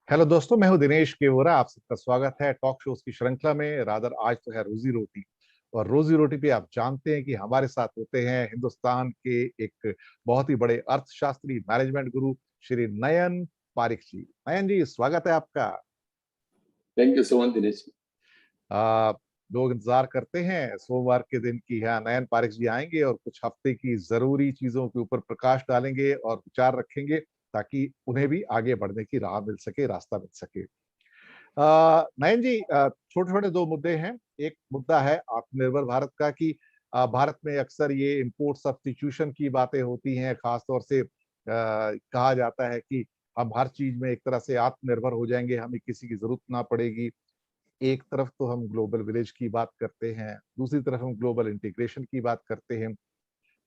Hello दोस्तों, मैं हूं दिनेश केवरा। आप सबका स्वागत है टॉक शोज की श्रृंखला में। रादर आज तो है रोजी रोटी। और रोजी रोटी पे आप जानते हैं कि हमारे साथ होते हैं हिंदुस्तान के एक बहुत ही बड़े अर्थशास्त्री, मैनेजमेंट गुरु श्री नयन पारिक जी। नयन जी, स्वागत है आपका। Thank you so much Dinesh. आ, लोग इंतजार करते हैं सोमवार के दिन की। यहाँ नयन पारिक जी आएंगे और कुछ हफ्ते की जरूरी चीजों के ऊपर प्रकाश डालेंगे और विचार रखेंगे, ताकि उन्हें भी आगे बढ़ने की राह मिल सके, रास्ता मिल सके। नयन जी, छोटे छोटे दो मुद्दे हैं। एक मुद्दा है आत्मनिर्भर भारत का, कि भारत में अक्सर ये इंपोर्ट सब्स्टिट्यूशन की बातें होती हैं। खासतौर से कहा जाता है कि हम हर चीज में एक तरह से आत्मनिर्भर हो जाएंगे, हमें किसी की जरूरत ना पड़ेगी। एक तरफ तो हम ग्लोबल विलेज की बात करते हैं, दूसरी तरफ हम ग्लोबल इंटीग्रेशन की बात करते हैं।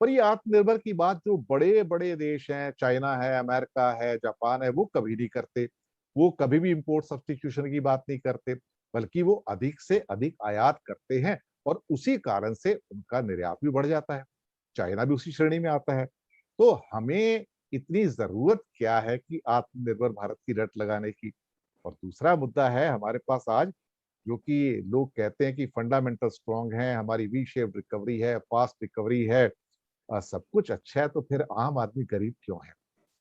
पर ये आत्मनिर्भर की बात जो बड़े बड़े देश हैं, चाइना है, अमेरिका है, जापान है, वो कभी नहीं करते। वो कभी भी इंपोर्ट सब्स्टिट्यूशन की बात नहीं करते, बल्कि वो अधिक से अधिक आयात करते हैं। और उसी कारण से उनका निर्यात भी बढ़ जाता है। चाइना भी उसी श्रेणी में आता है। तो हमें इतनी जरूरत क्या है कि आत्मनिर्भर भारत की रट लगाने की। और दूसरा मुद्दा है हमारे पास आज, जो कि लोग कहते हैं कि फंडामेंटल स्ट्रांग है, हमारी वी शेप रिकवरी है, फास्ट रिकवरी है, सब कुछ अच्छा है। तो फिर आम आदमी गरीब क्यों है?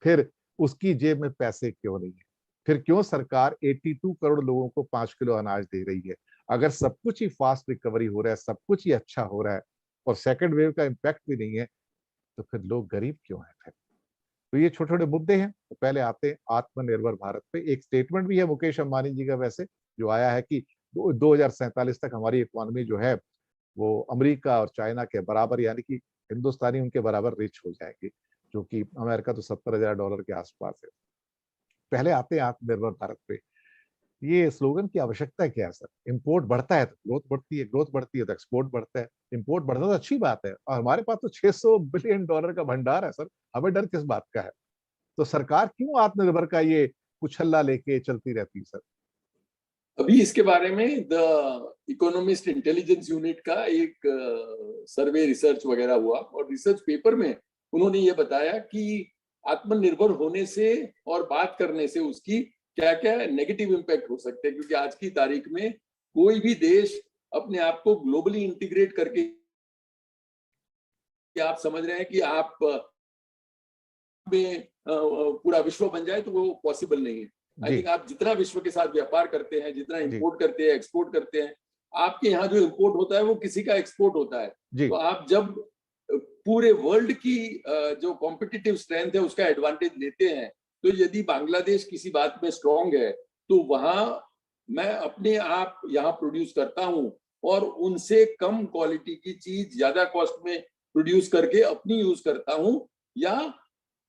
फिर उसकी जेब में पैसे क्यों नहीं है? फिर क्यों सरकार 82 करोड़ लोगों को 5 किलो अनाज दे रही है? अगर सब कुछ ही फास्ट रिकवरी हो रहा है, सब कुछ ही अच्छा हो रहा है, और सेकंड वेव का इम्पैक्ट भी नहीं है, तो फिर लोग गरीब क्यों है फिर? तो ये छोटे छोटे मुद्दे हैं। तो पहले आते हैं आत्मनिर्भर भारत पे। एक स्टेटमेंट भी है मुकेश अंबानी जी का, वैसे जो आया है कि 2047 तक हमारी इकोनॉमी जो है वो अमेरिका और चाइना के बराबर, यानी कि हिंदुस्तानी उनके बराबर रिच हो जाएंगे, जो कि अमेरिका तो $70,000 के आसपास है। पहले आते हैं आत्मनिर्भर भारत पे। ये स्लोगन की आवश्यकता क्या है सर? इंपोर्ट बढ़ता है तो ग्रोथ बढ़ती है, ग्रोथ बढ़ती है तो एक्सपोर्ट बढ़ता है। इंपोर्ट बढ़ता तो अच्छी बात है, और हमारे पास तो $600 बिलियन का भंडार है सर। हमें डर किस बात का है? तो सरकार क्यों आत्मनिर्भर का ये उछल्ला लेके चलती रहती है सर? अभी इसके बारे में द इकोनॉमिस्ट इंटेलिजेंस यूनिट का एक सर्वे रिसर्च वगैरह हुआ, और रिसर्च पेपर में उन्होंने ये बताया कि आत्मनिर्भर होने से और बात करने से उसकी क्या क्या नेगेटिव इम्पैक्ट हो सकते हैं। क्योंकि आज की तारीख में कोई भी देश अपने आप को ग्लोबली इंटीग्रेट करके, आप समझ रहे हैं कि आप में पूरा विश्व बन जाए, तो वो पॉसिबल नहीं है। आई जी। थिंक आप जितना विश्व के साथ व्यापार करते हैं, जितना जी। इंपोर्ट करते हैं, एक्सपोर्ट करते हैं, आपके यहाँ जो इंपोर्ट होता है वो किसी का एक्सपोर्ट होता है। जी। तो आप जब पूरे वर्ल्ड की जो कॉम्पिटिटिव स्ट्रेंथ है उसका एडवांटेज लेते हैं, तो यदि बांग्लादेश किसी बात में स्ट्रांग है, तो वहां मैं अपने आप यहाँ प्रोड्यूस करता हूँ और उनसे कम क्वालिटी की चीज ज्यादा कॉस्ट में प्रोड्यूस करके अपनी यूज करता हूँ, या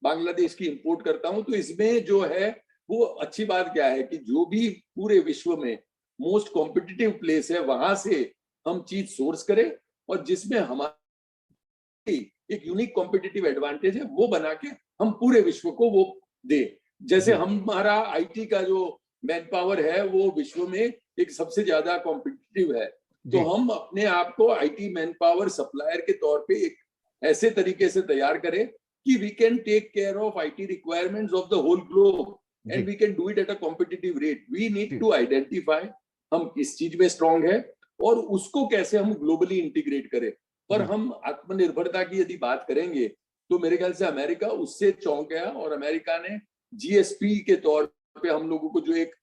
बांग्लादेश की इंपोर्ट करता हूं। तो इसमें जो है वो अच्छी बात क्या है कि जो भी पूरे विश्व में मोस्ट कॉम्पिटिटिव प्लेस है, वहां से हम चीज सोर्स करें, और जिसमें हमारी एक यूनिक कॉम्पिटिटिव एडवांटेज है वो बना के हम पूरे विश्व को वो दे। जैसे जी। हमारा आईटी का जो मैन पावर है वो विश्व में एक सबसे ज्यादा कॉम्पिटिटिव है। तो जी। हम अपने आप को आईटी मैन पावर सप्लायर के तौर पे एक ऐसे तरीके से तैयार करें कि we can take care of IT requirements of the whole globe, and ji. we can do it at a competitive rate. We need ji. to identify हम किस चीज में स्ट्रांग है और उसको कैसे हम ग्लोबली इंटीग्रेट करें। पर जी। हम आत्मनिर्भरता की यदि बात करेंगे, तो मेरे ख्याल से अमेरिका उससे चौंक गया, और अमेरिका ने जीएसपी के तौर पे हम लोगों को जो एक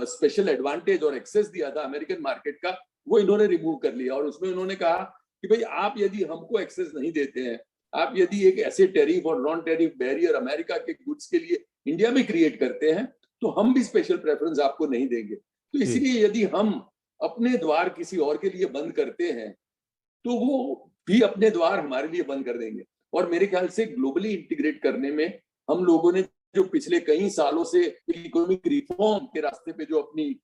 स्पेशल एडवांटेज और एक्सेस दिया था अमेरिकन मार्केट का, वो इन्होंने रिमूव कर लिया। और उसमें उन्होंने कहा कि भाई आप यदि हमको एक्सेस नहीं देते हैं, आप यदि एक ऐसे टैरिफ और नॉन टैरिफ बैरियर अमेरिका के गुड्स के लिए इंडिया में क्रिएट करते हैं, तो हम भी स्पेशल प्रेफरेंस आपको नहीं देंगे। तो जी। इसलिए यदि हम अपने द्वार किसी और के लिए बंद करते हैं, तो वो भी अपने द्वार हमारे लिए बंद कर देंगे। और मेरे ख्याल से ग्लोबली इंटीग्रेट करने में हम लोगों ने जो पिछले कई सालों से इकोनॉमिक रिफॉर्म के रास्ते पे जो अपनी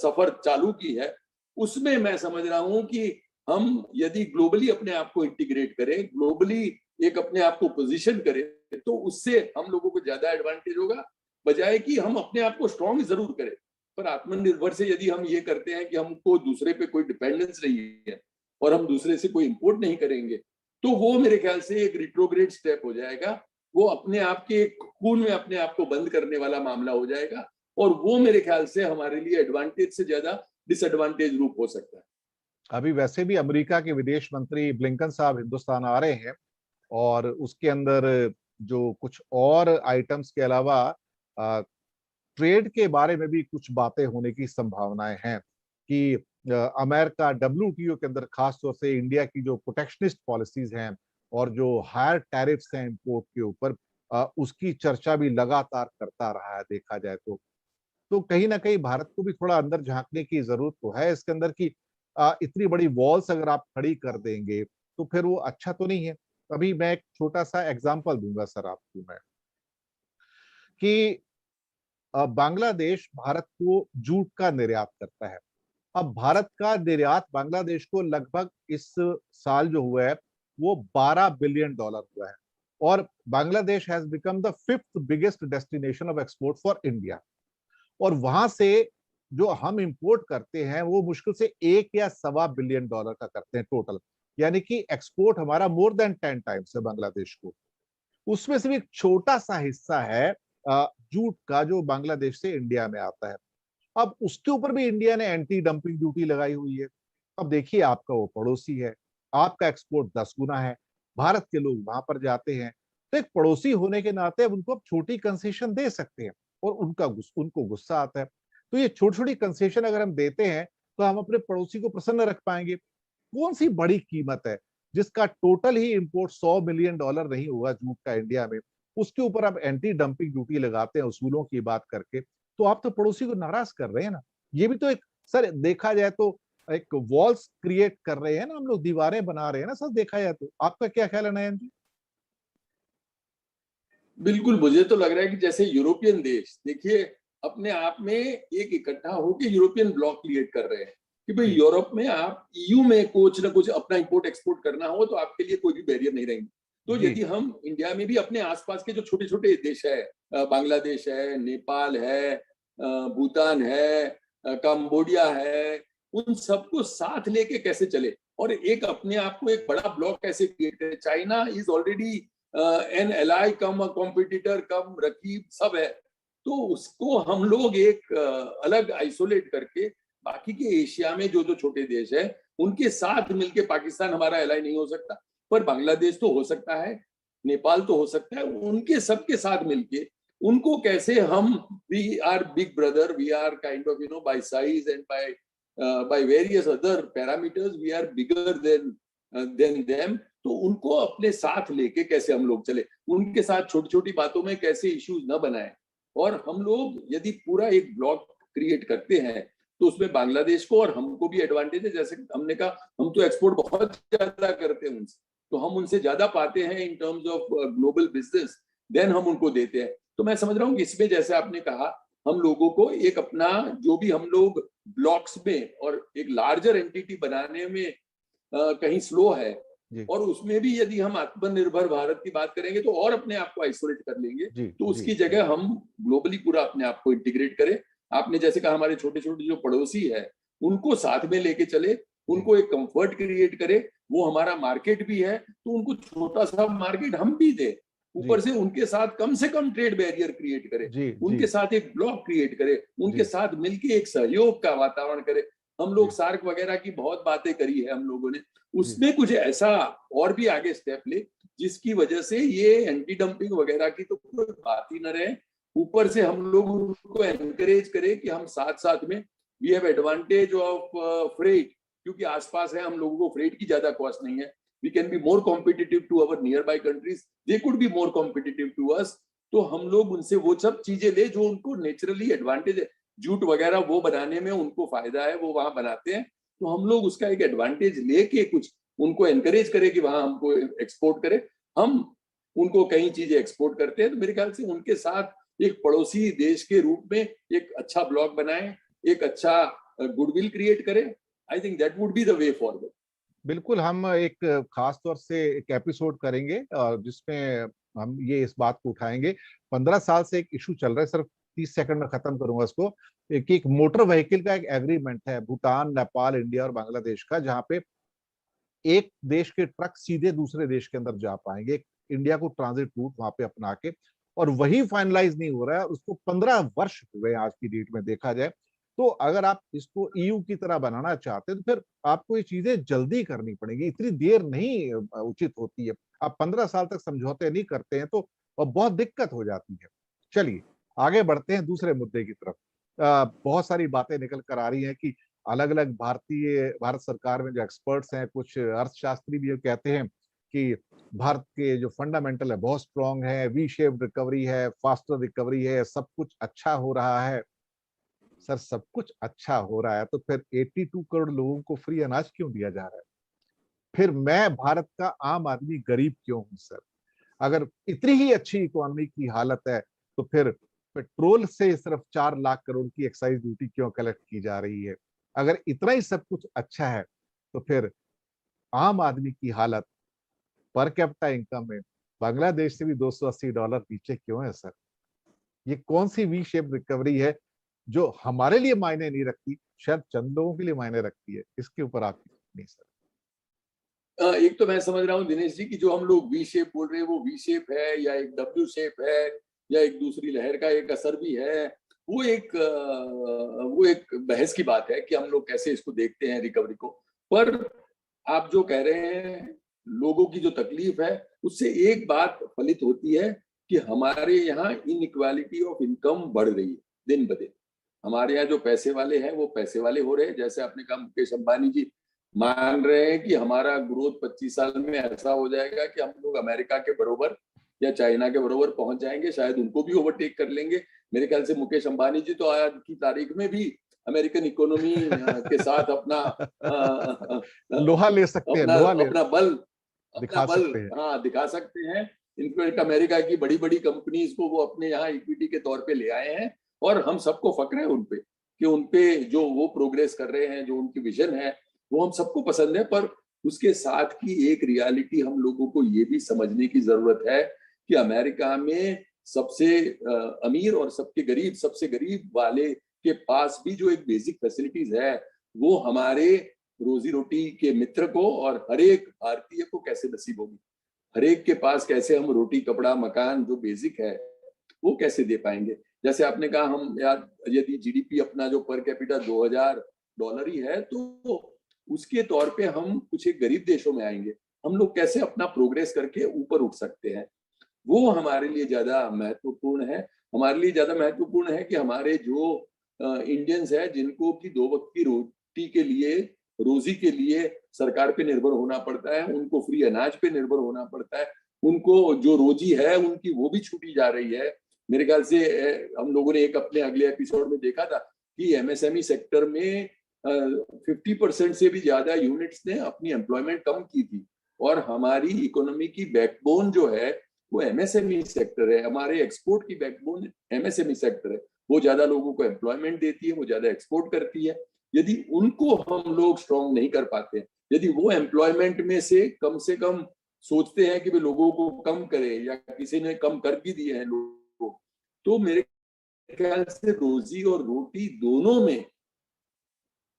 सफर चालू की है, उसमें मैं समझ रहा हूं कि हम यदि ग्लोबली अपने आप को इंटीग्रेट करें, ग्लोबली एक अपने आप को पोजीशन करें, तो उससे हम लोगों को ज्यादा एडवांटेज होगा, बजाय कि हम अपने आप को स्ट्रांग जरूर करें, पर आत्मनिर्भर से यदि हम ये करते हैं कि हमको दूसरे पे कोई डिपेंडेंस नहीं है और हम दूसरे से कोई इंपोर्ट नहीं करेंगे, तो वो मेरे ख्याल से एक रिट्रोग्रेड स्टेप हो जाएगा। वो अपने आप के खून में अपने आप को बंद करने वाला मामला हो जाएगा। और वो मेरे ख्याल से हमारे लिए एडवांटेज से ज्यादा डिसएडवांटेज रूप हो सकता है। अभी वैसे भी अमेरिका के विदेश मंत्री ब्लिंकन साहब हिंदुस्तान आ रहे हैं, और उसके अंदर जो कुछ और आइटम्स के अलावा ट्रेड के बारे में भी कुछ बातें होने की संभावनाएं हैं कि अमेरिका WTO के अंदर खास तौर से इंडिया की जो प्रोटेक्शनिस्ट पॉलिसीज हैं और जो हायर टैरिफ्स हैं इंपोर्ट के ऊपर, उसकी चर्चा भी लगातार करता रहा है देखा जाए तो कहीं ना कहीं भारत को भी थोड़ा अंदर झांकने की जरूरत तो है इसके अंदर की इतनी बड़ी वॉल्स अगर आप खड़ी कर देंगे तो फिर वो अच्छा तो नहीं है। अभी मैं एक छोटा सा एग्जांपल दूंगा सर आपको मैं, कि बांग्लादेश भारत को जूट का निर्यात करता है। अब भारत का निर्यात बांग्लादेश को लगभग इस साल जो हुआ है वो $12 बिलियन हुआ है, और Bangladesh has become the 5th biggest destination of export for India. और वहां से जो हम इंपोर्ट करते हैं वो मुश्किल से 1 या $1.25 बिलियन का करते हैं टोटल, यानी कि एक्सपोर्ट हमारा मोर देन 10 टाइम्स है बांग्लादेश को। उसमें से भी एक छोटा सा हिस्सा है जूट का जो बांग्लादेश से इंडिया में आता है। अब उसके ऊपर भी इंडिया ने एंटी डंपिंग ड्यूटी लगाई हुई है। अब देखिए, आपका वो पड़ोसी है, आपका एक्सपोर्ट 10 गुना है, भारत के लोग वहां पर जाते हैं, तो एक पड़ोसी होने के नाते अब उनको अब छोटी कंसेशन दे सकते हैं, और उनको गुस्सा आता है। तो ये छोटी छोटी कंसेशन अगर हम देते हैं तो हम अपने पड़ोसी को प्रसन्न रख पाएंगे। कौन सी बड़ी कीमत है जिसका टोटल ही इंपोर्ट $100 मिलियन नहीं हुआ जूट का इंडिया में, उसके ऊपर आप एंटी डंपिंग ड्यूटी लगाते हैं उसूलों की बात करके, तो आप तो पड़ोसी को नाराज कर रहे हैं ना। ये भी तो एक, सर देखा जाए तो एक वॉल्स क्रिएट कर रहे हैं ना हम लोग, दीवारें बना रहे हैं ना सर देखा जाए तो। आपका क्या ख्याल है नयन जी? बिल्कुल, मुझे तो लग रहा है कि जैसे यूरोपियन देश देखिए अपने आप में एक इकट्ठा होकर यूरोपियन ब्लॉक क्रिएट कर रहे हैं कि भाई जी यूरोप में आप EU में कुछ ना कुछ अपना इंपोर्ट एक्सपोर्ट करना हो तो आपके लिए कोई भी बैरियर नहीं रहेंगे। तो जी यदि हम इंडिया में भी अपने आसपास के जो छोटे छोटे देश है, बांग्लादेश है, नेपाल है, भूटान है, कंबोडिया है, उन सबको साथ लेके कैसे चले और एक अपने आप को एक बड़ा ब्लॉक कैसे क्रिएट करे। China is already an ally cum competitor cum रकीब सब है, तो उसको हम लोग एक अलग आइसोलेट करके बाकी के एशिया में जो जो छोटे देश है उनके साथ मिलके, पाकिस्तान हमारा एलाई नहीं हो सकता पर बांग्लादेश तो हो सकता है, नेपाल तो हो सकता है, उनके सबके साथ मिलके उनको कैसे हम, we are big brother, we are kind of by size and by various other parameters we are bigger than them. तो उनको अपने साथ लेके कैसे हम लोग चले, उनके साथ छोटी छोटी बातों में कैसे इश्यूज न बनाए। और हम लोग यदि पूरा एक ब्लॉक क्रिएट करते हैं तो उसमें बांग्लादेश को और हमको भी एडवांटेज है। जैसे हमने कहा हम तो एक्सपोर्ट बहुत ज्यादा करते हैं उनसे, तो हम उनसे ज्यादा पाते हैं in terms of global business, then हम उनको देते हैं। तो मैं समझ रहा हूँ कि इसमें जैसे आपने कहा हम लोगों को एक अपना जो भी हम लोग ब्लॉक्स में और एक लार्जर एंटिटी बनाने में कहीं स्लो है, जी और उसमें भी यदि हम आत्मनिर्भर भारत की बात करेंगे तो और अपने आप को आइसोलेट कर लेंगे, जी तो जी उसकी जी जगह हम ग्लोबली पूरा अपने आप को इंटीग्रेट करें। आपने जैसे कहा हमारे छोटे छोटे जो पड़ोसी है उनको साथ में लेके चले, जी उनको एक कंफर्ट क्रिएट करे, वो हमारा मार्केट भी है तो उनको छोटा सा मार्केट हम भी दे, ऊपर जी से उनके साथ कम से कम ट्रेड बैरियर क्रिएट करे, जी जी उनके साथ एक ब्लॉक क्रिएट करे, उनके जी साथ मिलके एक सहयोग का वातावरण करे। हम लोग जी सार्क वगैरह की बहुत बातें करी है हम लोगों ने, जी उसमें कुछ ऐसा और भी आगे स्टेप ले जिसकी वजह से ये एंटी डंपिंग वगैरह की तो कोई बात ही न रहे, ऊपर से हम लोग उनको एनकरेज करें कि हम साथ साथ में we have advantage of freight, क्योंकि आसपास है, हम लोगों को फ्रेट की ज्यादा कॉस्ट नहीं है, we can be more competitive to our nearby countries, they could be more competitive to us. तो हम लोग उनसे वो सब चीजें ले जो उनको नेचुरली एडवांटेज है, जूट वगैरह वो बनाने में उनको फायदा है, वो वहां बनाते हैं, तो हम लोग उसका एक एडवांटेज लेके कुछ उनको एनकरेज करें कि वहां हमको एक्सपोर्ट करें। हम उनको कई चीजें एक्सपोर्ट करते हैं, तो मेरे ख्याल से उनके साथ एक पड़ोसी देश के रूप में एक अच्छा ब्लॉक बनाएं, एक अच्छा गुडविल क्रिएट करें। I think that would be the way forward. बिल्कुल, हम एक खास तौर से एक एपिसोड करेंगे जिसमें हम ये इस बात को उठाएंगे। 15 साल से एक इशू चल रहा है, सिर्फ 30 सेकंड में खत्म करूंगा इसको। एक मोटर व्हीकल का एक एग्रीमेंट है भूटान, नेपाल, इंडिया और बांग्लादेश का, जहाँ पे एक देश के ट्रक सीधे दूसरे देश के अंदर जा पाएंगे, इंडिया को ट्रांजिट रूट वहां पे अपना के। और वही फाइनलाइज नहीं हो रहा है, उसको 15 वर्ष हो गए आज की डेट में देखा जाए। तो अगर आप इसको ईयू की तरह बनाना चाहते हैं तो फिर आपको ये चीजें जल्दी करनी पड़ेगी, इतनी देर नहीं उचित होती है। आप 15 साल तक समझौते नहीं करते हैं तो बहुत दिक्कत हो जाती है। चलिए आगे बढ़ते हैं दूसरे मुद्दे की तरफ। बहुत सारी बातें निकल कर आ रही हैं कि अलग अलग भारत सरकार में जो एक्सपर्ट्स हैं, कुछ अर्थशास्त्री भी कहते हैं कि भारत के जो फंडामेंटल है बहुत स्ट्रांग है, वी शेप्ड रिकवरी है, फास्टर रिकवरी है, सब कुछ अच्छा हो रहा है। सर सब कुछ अच्छा हो रहा है तो फिर 82 करोड़ लोगों को फ्री अनाज क्यों दिया जा रहा है? फिर मैं भारत का आम आदमी गरीब क्यों हूं सर? अगर इतनी ही अच्छी इकोनॉमी की हालत है तो फिर पेट्रोल से सिर्फ 4 लाख करोड़ की एक्साइज ड्यूटी क्यों कलेक्ट की जा रही है? अगर इतना ही सब कुछ अच्छा है तो फिर आम आदमी की हालत पर कैपिटा इनकम में बांग्लादेश से भी $280 नीचे क्यों है सर? ये कौन सी वी शेप रिकवरी है जो हमारे लिए मायने नहीं रखती, शायद चंद लोगों के लिए मायने रखती है? इसके ऊपर आपकी टिप्पणी सर। एक तो मैं समझ रहा हूँ दिनेश जी कि जो हम लोग वी शेप बोल रहे हैं वो वी शेप है या एक डब्ल्यू शेप है या एक दूसरी लहर का एक असर भी है। वो एक बहस की बात है कि हम लोग कैसे इसको देखते हैं रिकवरी को। पर आप जो कह रहे हैं लोगों की जो तकलीफ है उससे एक बात फलित होती है कि हमारे यहाँ इनइक्वालिटी ऑफ इनकम बढ़ रही है दिन ब दिन। हमारे यहाँ जो पैसे वाले हैं वो पैसे वाले हो रहे हैं, जैसे आपने कहा मुकेश अंबानी जी मान रहे हैं कि हमारा ग्रोथ 25 साल में ऐसा हो जाएगा कि हम लोग अमेरिका के बरोबर या चाइना के बरोबर पहुंच जाएंगे, शायद उनको भी ओवरटेक कर लेंगे। मेरे ख्याल से मुकेश अंबानी जी तो आज की तारीख में भी अमेरिकन इकोनॉमी के साथ अपना लोहा ले सकते हैं, अपना लोहा ले अपना बल अपना दिखा बल सकते हैं। हाँ दिखा सकते हैं। इनफैक्ट अमेरिका की बड़ी बड़ी कंपनीज को वो अपने यहाँ इक्विटी के तौर पे ले आए हैं और हम सबको फक्र है उनपे कि उनपे जो वो प्रोग्रेस कर रहे हैं, जो उनकी विजन है वो हम सबको पसंद है। पर उसके साथ की एक रियलिटी हम लोगों को ये भी समझने की जरूरत है कि अमेरिका में सबसे अमीर और सबसे गरीब वाले के पास भी जो एक बेसिक फैसिलिटीज है वो हमारे रोजी रोटी के मित्र को और हर एक भारतीय को कैसे नसीब होगी। हर एक के पास कैसे हम रोटी कपड़ा मकान जो बेसिक है वो कैसे दे पाएंगे। जैसे आपने कहा हम यार यदि जीडीपी अपना जो पर कैपिटा $2000 ही है तो उसके तौर पे हम कुछ एक गरीब देशों में आएंगे, हम लोग कैसे अपना प्रोग्रेस करके ऊपर उठ सकते हैं वो हमारे लिए ज्यादा महत्वपूर्ण है। हमारे लिए ज्यादा महत्वपूर्ण है कि हमारे जो इंडियंस है जिनको की 2 वक्त की रोटी के लिए रोजी के लिए सरकार पे निर्भर होना पड़ता है, उनको फ्री अनाज पे निर्भर होना पड़ता है, उनको जो रोजी है उनकी वो भी छूटी जा रही है। मेरे ख्याल से हम लोगों ने एक अपने अगले एपिसोड में देखा था कि एमएसएमई सेक्टर में 50% से भी ज्यादा यूनिट्स ने अपनी एम्प्लॉयमेंट कम की थी और हमारी इकोनॉमी की बैकबोन जो है वो एमएसएमई सेक्टर है। हमारे एक्सपोर्ट की बैकबोन एमएसएमई सेक्टर है, वो ज्यादा लोगों को एम्प्लॉयमेंट देती है, वो ज्यादा एक्सपोर्ट करती है। यदि उनको हम लोग स्ट्रॉन्ग नहीं कर पाते, यदि वो एम्प्लॉयमेंट में से कम सोचते हैं कि वे लोगों को कम करे या किसी ने कम कर भी दिए हैं लोगों, तो मेरे ख्याल से रोजी और रोटी दोनों में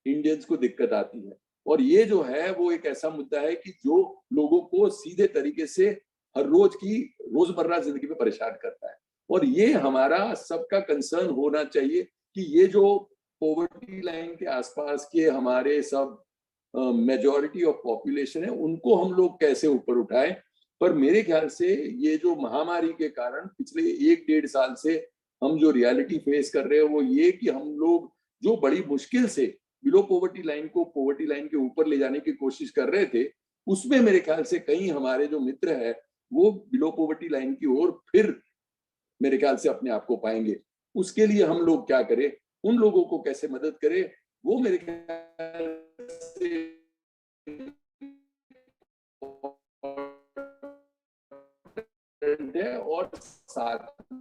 इंडियंस को दिक्कत आती है। और ये जो है वो एक ऐसा मुद्दा है कि जो लोगों को सीधे तरीके से हर रोज की रोजमर्रा जिंदगी में परेशान करता है। और ये हमारा सबका कंसर्न होना चाहिए कि ये जो पॉवर्टी लाइन के आसपास के हमारे सब मेजॉरिटी ऑफ पॉपुलेशन है उनको हम लोग कैसे ऊपर उठाएं। पर मेरे ख्याल से ये जो महामारी के कारण पिछले 1-1.5 साल से हम जो रियलिटी फेस कर रहे हैं वो ये कि हम लोग जो बड़ी मुश्किल से बिलो पॉवर्टी लाइन को पॉवर्टी लाइन के ऊपर ले जाने की कोशिश कर रहे थे, उसमें मेरे ख्याल से कई हमारे जो मित्र है वो बिलो पॉवर्टी लाइन की ओर फिर मेरे ख्याल से अपने आप को पाएंगे। उसके लिए हम लोग क्या करें, उन लोगों को कैसे मदद करें, वो मेरे ख्याल से है। और साथ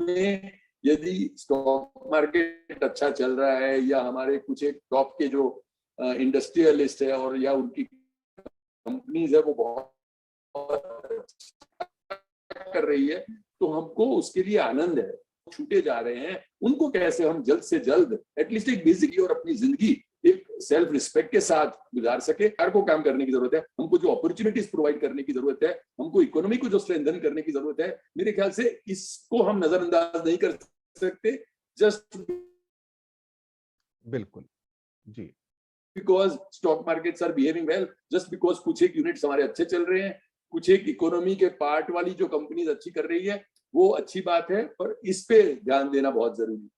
में यदि स्टॉक मार्केट अच्छा चल रहा है या हमारे कुछ एक टॉप के जो इंडस्ट्रियलिस्ट है और या उनकी कंपनीज है वो बहुत कर रही है तो हमको उसके लिए आनंद है। छूटे जा रहे हैं उनको कैसे हम जल्द से जल्द एटलीस्ट एक बेसिक और अपनी जिंदगी एक सेल्फ रिस्पेक्ट के साथ गुजार सके। हर को काम करने की जरूरत है, हमको जो अपॉर्चुनिटीज प्रोवाइड करने की जरूरत है, हमको इकोनॉमी को जो स्ट्रेंथन करने की जरूरत है, मेरे ख्याल से इसको हम नजरअंदाज नहीं कर सकते जस्ट बिल्कुल जी। Because stock markets are behaving well, just because कुछ एक यूनिट्स हमारे अच्छे चल रहे हैं, कुछ एक इकोनॉमी के पार्ट वाली जो कंपनीज अच्छी कर रही है, वो अच्छी बात है, पर इस पे ध्यान देना बहुत जरूरी है।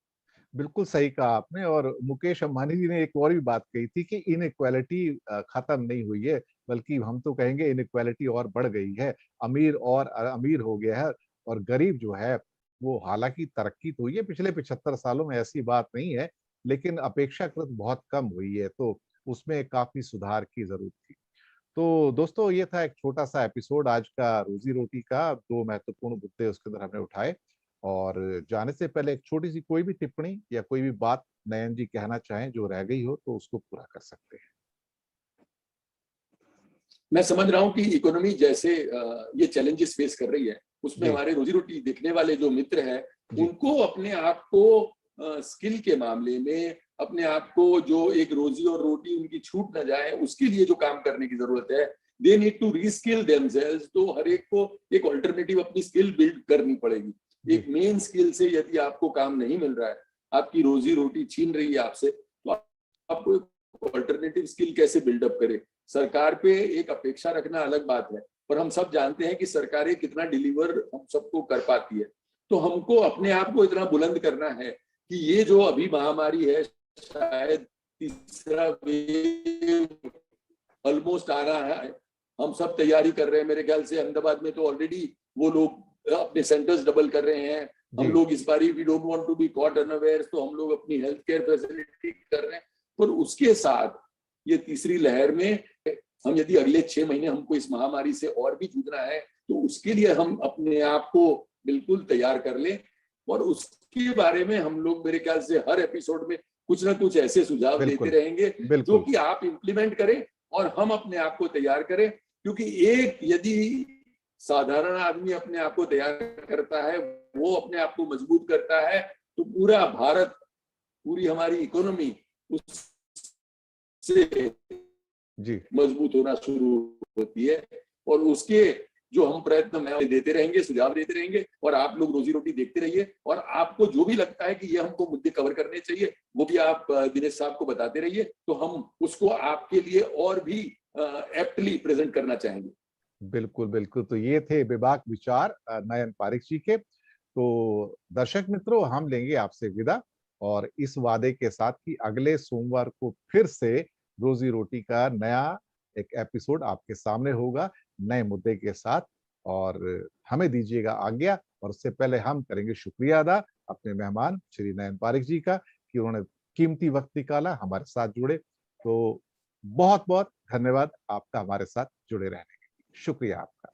बिल्कुल सही कहा आपने। और मुकेश अंबानी जी ने एक और भी बात कही थी कि इनइक्वालिटी खत्म नहीं हुई है, बल्कि हम तो कहेंगे इनइक्वालिटी और बढ़ गई है। अमीर और अमीर हो गया है, और गरीब जो है वो, हालांकि तरक्की तो हुई है पिछले 75 सालों में, ऐसी बात नहीं है, लेकिन अपेक्षाकृत बहुत कम हुई है, तो उसमें काफी सुधार की जरूरत थी। तो दोस्तों, ये था एक छोटा सा एपिसोड आज का रोजी रोटी का। दो महत्वपूर्ण मुद्दे उसके अंदर हमने उठाए। और जाने से पहले एक छोटी सी कोई भी टिप्पणी या कोई भी बात नयन जी कहना चाहें जो रह गई हो, तो उसको पूरा कर सकते हैं। मैं समझ रहा हूँ कि इकोनॉमी जैसे ये चैलेंजेस फेस कर रही है, उसमें जी हमारे रोजी रोटी देखने वाले जो मित्र हैं, जी उनको अपने आप को स्किल के मामले में, अपने आप को जो एक रोजी और रोटी उनकी छूट न जाए, उसके लिए जो काम करने की जरूरत है, they need to reskill themselves. तो हर एक को एक ऑल्टरनेटिव अपनी स्किल बिल्ड करनी पड़ेगी। जी एक मेन स्किल से यदि आपको काम नहीं मिल रहा है, आपकी रोजी रोटी छीन रही है आपसे, तो आपको एक ऑल्टरनेटिव स्किल कैसे बिल्डअप करे। सरकार पे एक अपेक्षा रखना अलग बात है, पर हम सब जानते हैं कि सरकारें कितना डिलीवर हम सबको कर पाती है। तो हमको अपने आप को इतना बुलंद करना है कि ये जो अभी महामारी है, शायद तीसरा वेव ऑलमोस्ट आ रहा है, हम सब तैयारी कर रहे हैं। मेरे ख्याल से अहमदाबाद में तो ऑलरेडी वो लोग अपने सेंटर्स डबल कर रहे हैं। हम लोग इस बारी we don't want to be caught unaware, तो हम लोग अपनी हेल्थ केयर फैसिलिटी कर रहे हैं। पर उसके साथ ये तीसरी लहर में हम यदि अगले 6 महीने हमको इस महामारी से और भी जूझना है, तो उसके लिए हम अपने आप को बिल्कुल तैयार कर लें। और उसके बारे में हम लोग मेरे ख्याल से हर एपिसोड में कुछ ना कुछ ऐसे सुझाव देते बिल्कुल रहेंगे जो बिल्कुल कि आप इम्प्लीमेंट करें और हम अपने आप को तैयार करें। क्योंकि एक यदि साधारण आदमी अपने आप को तैयार करता है, वो अपने आप को मजबूत करता है, तो पूरा भारत, पूरी हमारी इकोनॉमी उससे जी मजबूत होना शुरू होती है। और उसके जो हम प्रयत्न में देते रहेंगे, सुझाव देते रहेंगे, और आप लोग रोजी रोटी देखते रहिए। और आपको जो भी लगता है कि ये हमको मुद्दे कवर करने चाहिए, वो भी आप दिनेश साहब को बताते रहिए, तो हम उसको आपके लिए और भी एप्टली प्रेजेंट करना चाहेंगे। बिल्कुल बिल्कुल। तो ये थे बेबाक विचार नयन पारिक जी के। तो दर्शक मित्रों, हम लेंगे आपसे विदा, और इस वादे के साथ कि अगले सोमवार को फिर से रोजी रोटी का नया एक एपिसोड आपके सामने होगा, नए मुद्दे के साथ। और हमें दीजिएगा आज्ञा, और उससे पहले हम करेंगे शुक्रिया अदा अपने मेहमान श्री नयन पारिक जी का, कि उन्होंने कीमती वक्त निकाला, हमारे साथ जुड़े। तो बहुत बहुत धन्यवाद आपका हमारे साथ जुड़े रहने के लिए। शुक्रिया आपका।